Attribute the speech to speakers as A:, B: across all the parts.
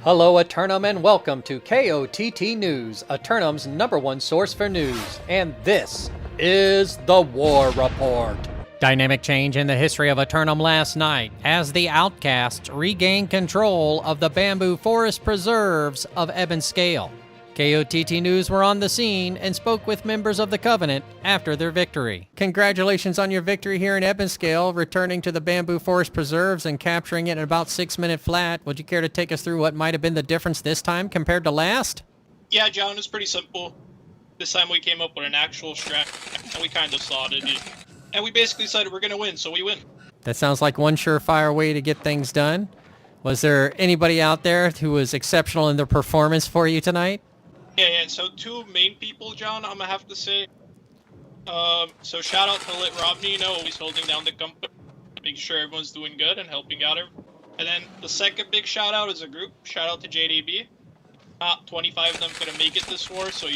A: Hello, Eternum, and welcome to KOTT News, Eternum's #1 source for news. And this is the War Report. Dynamic change in the history of Eternum last night as the Outcasts regained control of the bamboo forest preserves of Ebon Scale. KOTT News were on the scene and spoke with members of the Covenant after their victory. Congratulations on your victory here in Ebon Scale, returning to the bamboo forest preserves and capturing it in about 6-minute flat. Would you care to take us through what might have been the difference this time compared to last?
B: Yeah, John, it's pretty simple. This time we came up with an actual strat, and we kind of slotted it. And we basically said we're going to win, so we win.
A: That sounds like one surefire way to get things done. Was there anybody out there who was exceptional in their performance for you tonight?
B: Yeah, so two main people, John, I'm going to have to say. So shout out to Lit Robney, always holding down the company, making sure everyone's doing good and helping out. And then the second big shout out is a group. Shout out to JDB. 25 of them couldn't make it this war, so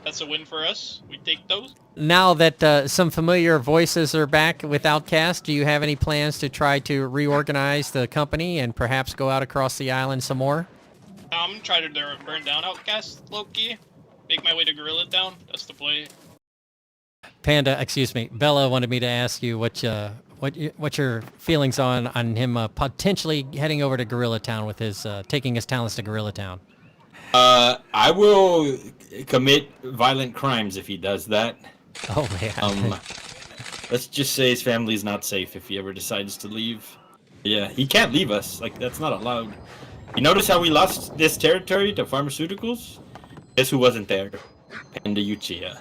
B: that's a win for us. We take those. Now
A: that some familiar voices are back with Outcast, do you have any plans to try to reorganize the company and perhaps go out across the island some more?
B: I'm going to try to burn down Outcast, low-key. Make my way to Gorilla Town. That's the play.
A: Bella wanted me to ask you what your feelings on him potentially heading over to Gorilla Town with his taking his talents to Gorilla Town.
C: I will commit violent crimes if he does that.
A: Oh man.
C: Let's just say his family's not safe if he ever decides to leave. Yeah, he can't leave us. Like, that's not allowed. You notice how we lost this territory to pharmaceuticals? Guess who wasn't there? Panda Uchiha.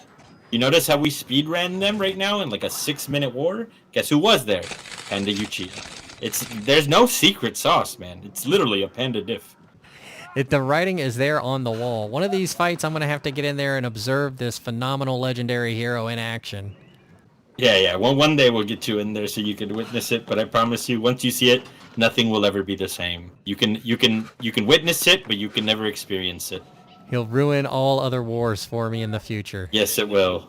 C: You notice how we speed ran them right now in like a 6-minute war? Guess who was there? Panda Uchiha. There's no secret sauce, man. It's literally a panda diff.
A: The writing is there on the wall. One of these fights, I'm going to have to get in there and observe this phenomenal legendary hero in action.
C: Yeah. Well, one day we'll get you in there so you can witness it. But I promise you, once you see it, nothing will ever be the same. You can witness it, but you can never experience it.
A: He'll ruin all other wars for me in the future.
C: Yes, it will.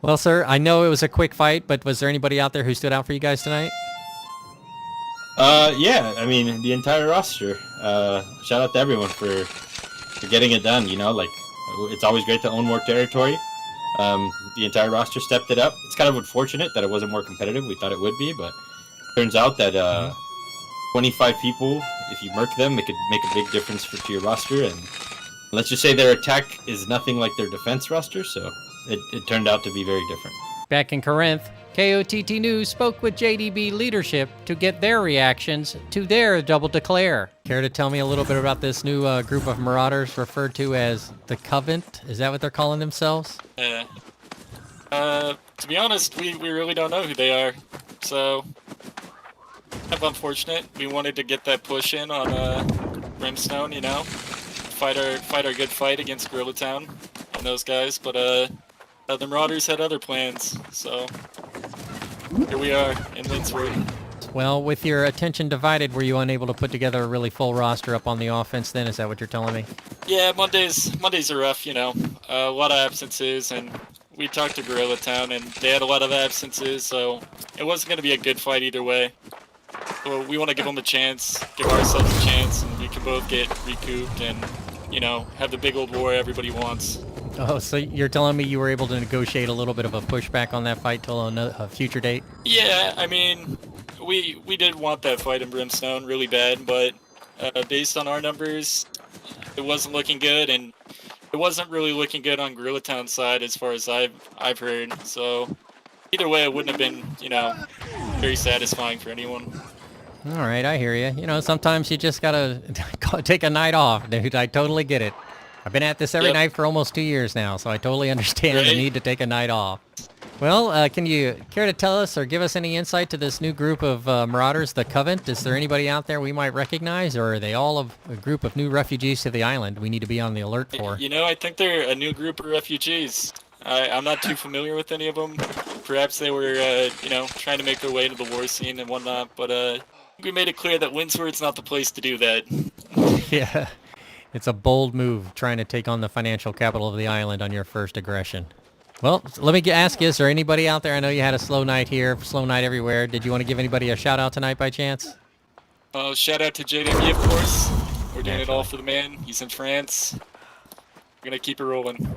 A: Well, sir, I know it was a quick fight, but was there anybody out there who stood out for you guys tonight?
C: Yeah, I mean, the entire roster. Shout out to everyone for getting it done, it's always great to own more territory. The entire roster stepped it up. It's kind of unfortunate that it wasn't more competitive. We thought it would be, but turns out that 25 people, if you murk them, it could make a big difference to your roster, and let's just say their attack is nothing like their defense roster, so it turned out to be very different.
A: Back in Corinth, KOTT News spoke with JDB leadership to get their reactions to their double declare. Care to tell me a little bit about this new group of marauders referred to as the Covenant? Is that what they're calling themselves?
D: Yeah. To be honest, we really don't know who they are, so kind of unfortunate. We wanted to get that push in on Brimstone, fight our good fight against Gorilla Town and those guys, but the Marauders had other plans, so here we are in Windsward. Well,
A: with your attention divided, were you unable to put together a really full roster up on the offense then? Is that what you're telling me?
D: Yeah, Mondays are rough, a lot of absences, and we talked to Gorilla Town, and they had a lot of absences, so it wasn't going to be a good fight either way. So we want to give them a chance, give ourselves a chance, and we can both get recouped and, have the big old war everybody wants.
A: Oh, so you're telling me you were able to negotiate a little bit of a pushback on that fight till a future date?
D: Yeah, I mean, we did want that fight in Brimstone really bad, but based on our numbers, it wasn't looking good, and it wasn't really looking good on Gorilla Town's side as far as I've heard. So either way, it wouldn't have been, very satisfying for anyone.
A: All right, I hear you. Sometimes you just gotta take a night off, dude. I totally get it. I've been at this every night for almost 2 years now, so I totally understand the need to take a night off. Well, can you care to tell us or give us any insight to this new group of marauders, the Covenant? Is there anybody out there we might recognize, or are they all a group of new refugees to the island we need to be on the alert for?
D: I think they're a new group of refugees. I'm not too familiar with any of them. Perhaps they were, trying to make their way to the war scene and whatnot, but we made it clear that Windsward's not the place to do that.
A: Yeah. It's a bold move, trying to take on the financial capital of the island on your first aggression. Well, let me ask you, is there anybody out there? I know you had a slow night here, slow night everywhere. Did you want to give anybody a shout-out tonight by chance?
D: Shout out to JDB, of course. We're doing it
A: Naturally.
D: all for the man. He's in France. We're gonna keep it rolling.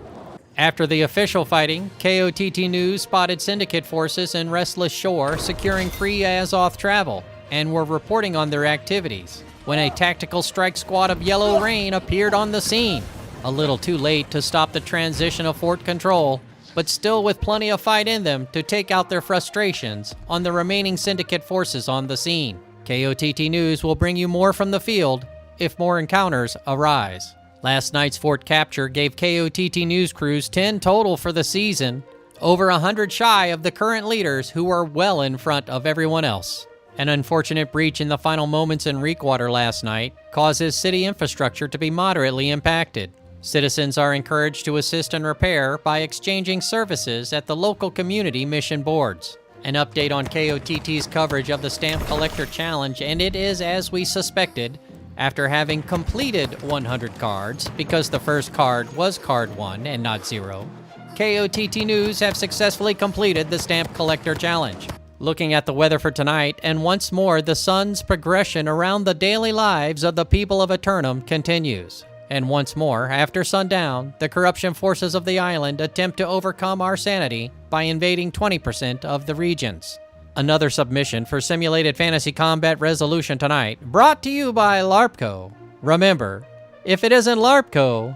A: After the official fighting, KOTT News spotted Syndicate forces in Restless Shore securing free Azoth travel and were reporting on their activities when a tactical strike squad of Yellow Rain appeared on the scene. A little too late to stop the transition of fort control, but still with plenty of fight in them to take out their frustrations on the remaining Syndicate forces on the scene. KOTT News will bring you more from the field if more encounters arise. Last night's fort capture gave KOTT News crews 10 total for the season, over 100 shy of the current leaders who are well in front of everyone else. An unfortunate breach in the final moments in Reekwater last night causes city infrastructure to be moderately impacted. Citizens are encouraged to assist and repair by exchanging services at the local community mission boards. An update on KOTT's coverage of the Stamp Collector Challenge, and it is as we suspected. After having completed 100 cards, because the first card was card 1 and not 0, KOTT News have successfully completed the Stamp Collector Challenge. Looking at the weather for tonight, and once more the sun's progression around the daily lives of the people of Eternum continues. And once more, after sundown, the corruption forces of the island attempt to overcome our sanity by invading 20% of the regions. Another submission for Simulated Fantasy Combat Resolution tonight, brought to you by LARPCO. Remember, if it isn't LARPCO,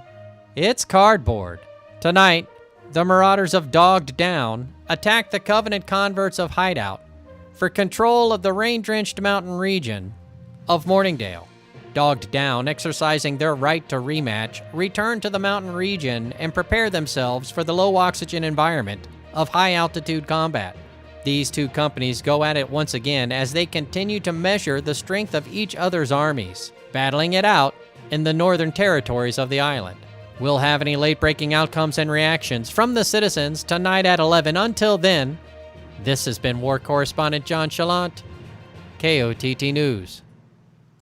A: it's cardboard. Tonight, the Marauders of Dogged Down attack the Covenant converts of Hideout for control of the rain-drenched mountain region of Morningdale. Dogged Down, exercising their right to rematch, return to the mountain region and prepare themselves for the low-oxygen environment of high-altitude combat. These two companies go at it once again as they continue to measure the strength of each other's armies, battling it out in the northern territories of the island. We'll have any late-breaking outcomes and reactions from the citizens tonight at 11. Until then, this has been War Correspondent JChalant, KOTT News.